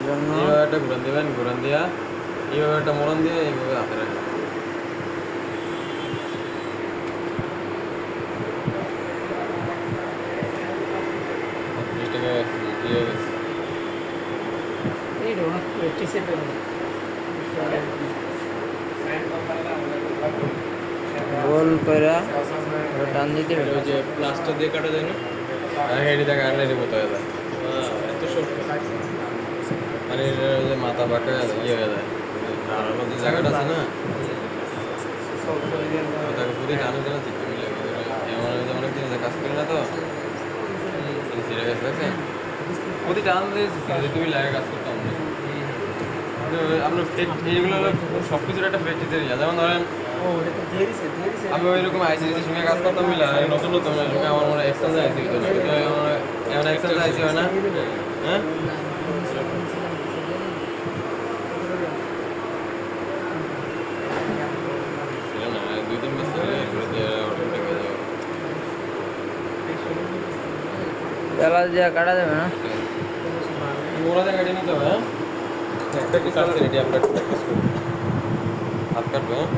জন্য এইভাবে একটা ঘুরান দেবেন, ঘুরান দিয়া এইভাবে একটা মোড়ান দিয়ে এইভাবে হাতে রাখবেন। জিনিসটাকে দিয়ে গেছে। এইটা অনেক প্র্যাকটিসের গোল কইরা টান দিতে হবে। ওই যে প্লাস্টার দিয়ে কাটা যায় না, হেঁটে দেখা আনলে এটি বোঝা যায়। এত শক্ত মানে এটার যে মাথা বাঁকা ইয়ে হয়ে যায়, দাঁড়ানো যে জায়গাটা আছে না, ওটাকে পুরো টানে দিলে ঠিক মিলে এমন অনেক দিন কাজ করি না তো সিরে গেছে দেখছেন, প্রতি টান দিয়েছি তুমি লাগে কাজ করতাম না। আপনার এইগুলো হলো সব কিছুর একটা প্র্যাকটিস এরিয়া। যেমন ধরেন আমি ওইরকম আইসিডিসির সঙ্গে কাজ করতাম মিলে নতুন নতুন আমার মনে এক্সটেন্স আইসি হতো না, কিন্তু এমন এক্সটেন্স আইসি হয় না। হ্যাঁ ছিল না, 2-3 মাস ধরে অটোমেটিক হয়ে যাবে। পেলা দিয়ে কাটা যাবে না। ওরা জায়গাটা নিতে হবে। হ্যাঁ প্র্যাকটিস আছে রেডি, আমরা প্র্যাকটিস করবো। হাত কাটবে। হ্যাঁ